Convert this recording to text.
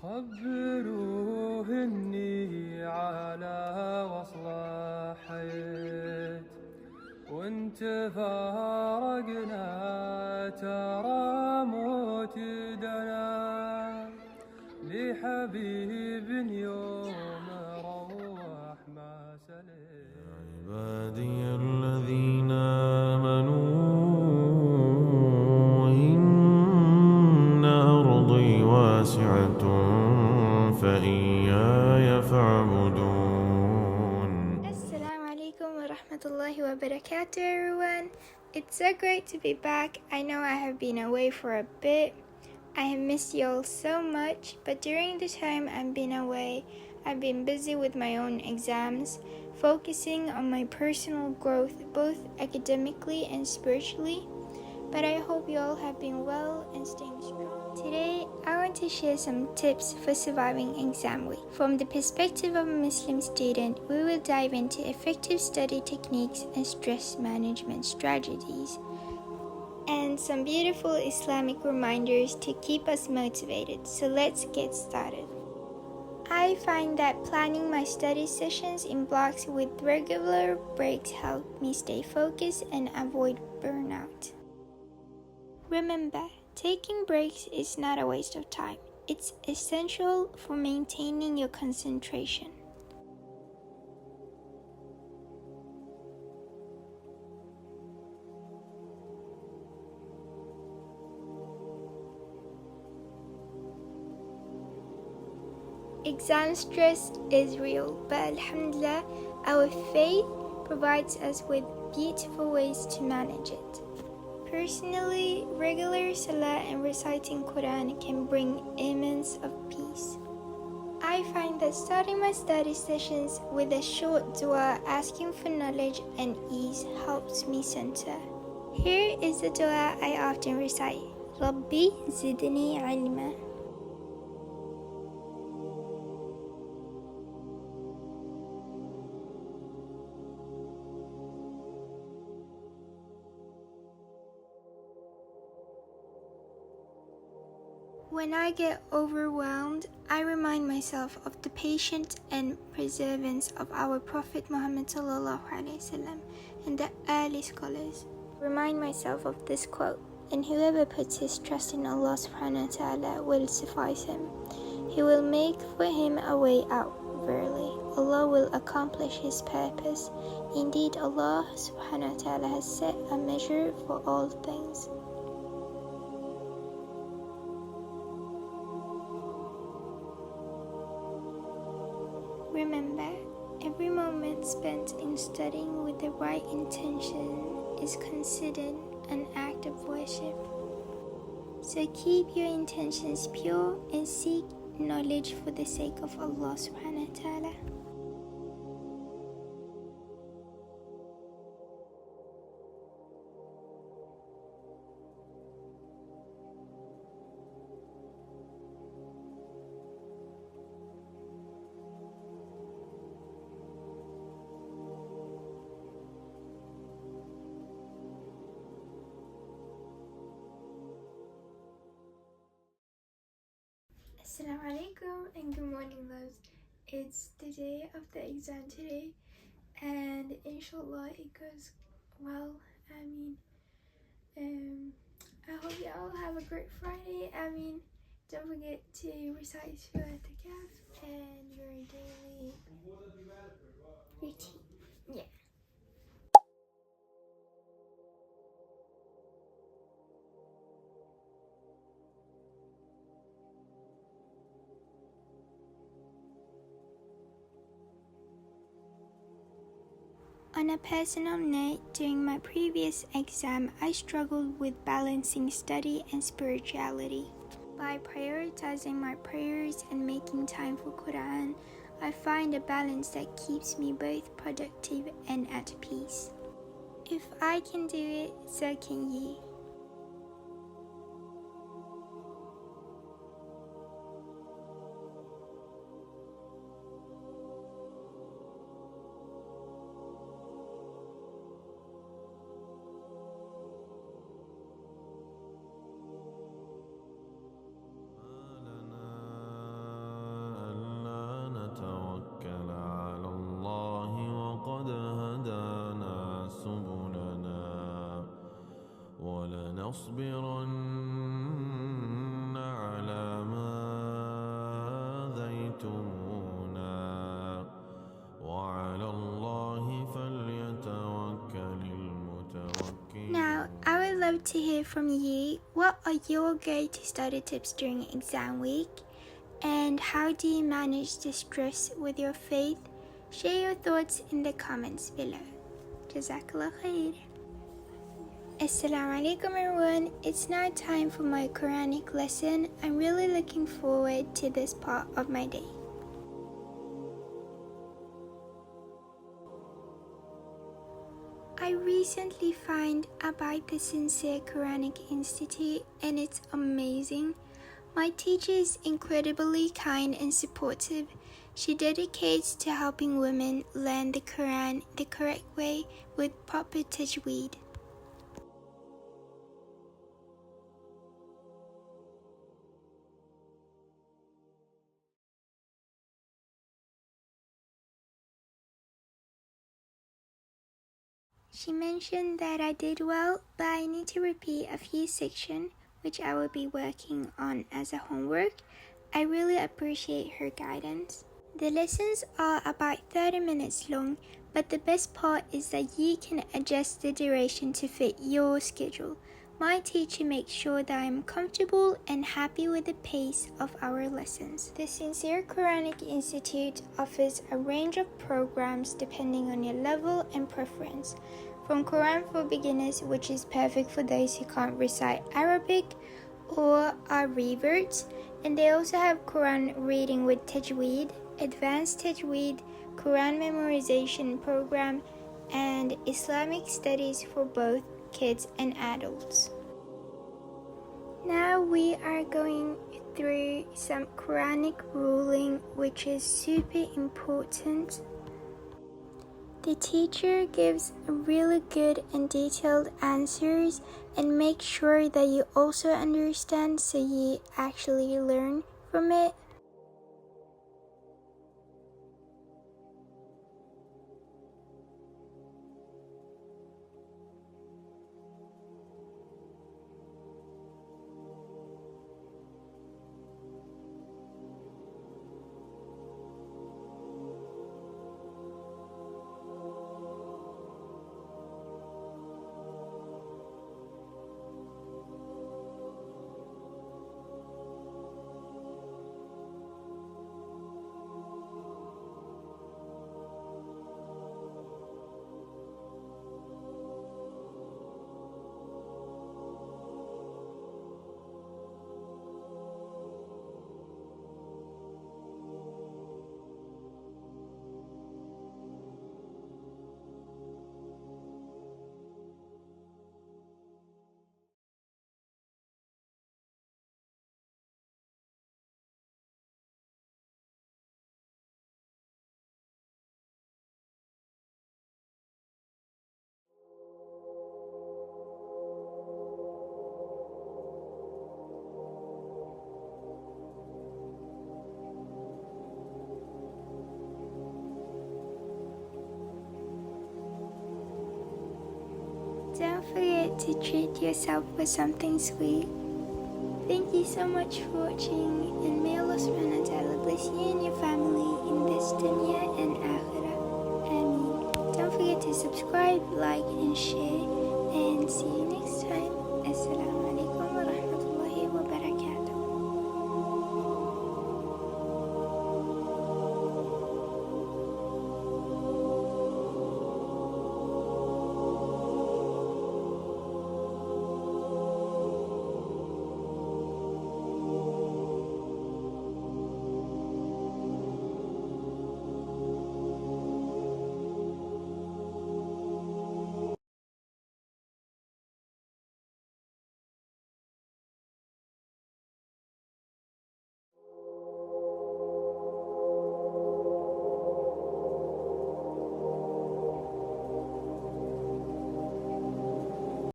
خبروه إني على وصل حيت وانت فارقنا ترى موت دنا لحبيب يوم روح ما سلم. عبادي الذين آمنوا إن أرضي واسعة فإياي فاعبدون. Asalamyalaykum wa rahmatulahi wa wabarakato, everyone. It's so great to be back. I know I have been away for a bit. I have missed you all so much, but during the time I've been away, I've been busy with my own exams, focusing on my personal growth, both academically and spiritually. But I hope you all have been well and staying strong. Today, I want to share some tips for surviving exam week. From the perspective of a Muslim student, we will dive into effective study techniques and stress management strategies, and some beautiful Islamic reminders to keep us motivated. So let's get started. I find that planning my study sessions in blocks with regular breaks help me stay focused and avoid burnout. Remember, taking breaks is not a waste of time. It's essential for maintaining your concentration. Exam stress is real, but alhamdulillah, our faith provides us with beautiful ways to manage it. Personally, regular salah and reciting Quran can bring immense of peace. I find that starting my study sessions with a short dua asking for knowledge and ease helps me center. Here is the dua I often recite. Rabbi zidni ilma. When I get overwhelmed, I remind myself of the patience and perseverance of our Prophet Muhammad ﷺ and the early scholars. Remind myself of this quote, and whoever puts his trust in Allah subhanahu wa ta'ala will suffice him. He will make for him a way out. Verily, Allah will accomplish his purpose. Indeed, Allah subhanahu wa ta'ala has set a measure for all things. Remember, every moment spent in studying with the right intention is considered an act of worship. So keep your intentions pure and seek knowledge for the sake of Allah subhanahu wa ta'ala. Asalamyalaykum and good morning, loves. It's the day of the exam today, and inshallah it goes well. I hope you all have a great Friday. Don't forget to recite Surah Al-Kahf and your daily routine. Yeah. On a personal note, during my previous exam, I struggled with balancing study and spirituality. By prioritizing my prayers and making time for Quran, I find a balance that keeps me both productive and at peace. If I can do it, so can you. want to hear from you. What are your go-to study tips during exam week? And how do you manage the stress with your faith? Share your thoughts in the comments below. Jazakallah khair. Asalamyalaykum everyone. It's now time for my Quranic lesson. I'm really looking forward to this part of my day. I recently found about the Sincere Quranic Institute and it's amazing. My teacher is incredibly kind and supportive. She dedicates to helping women learn the Quran the correct way with proper Tajweed. She mentioned that I did well, but I need to repeat a few sections, which I will be working on as a homework. I really appreciate her guidance. The lessons are about 30 minutes long, but the best part is that you can adjust the duration to fit your schedule. My teacher makes sure that I am comfortable and happy with the pace of our lessons. The Sincere Quranic Institute offers a range of programs depending on your level and preference. From Quran for beginners, which is perfect for those who can't recite Arabic or are reverts, and they also have Quran reading with Tajweed, advanced Tajweed, Quran memorization program, and Islamic studies for both kids and adults. Now we are going through some Quranic ruling, which is super important. The teacher gives really good and detailed answers and makes sure that you also understand so you actually learn from it. Don't forget to treat yourself with something sweet. Thank you so much for watching, and may Allah subhanahu wa ta'ala bless you and your family in this dunya and akhirah. Ameen. Don't forget to subscribe, like and share.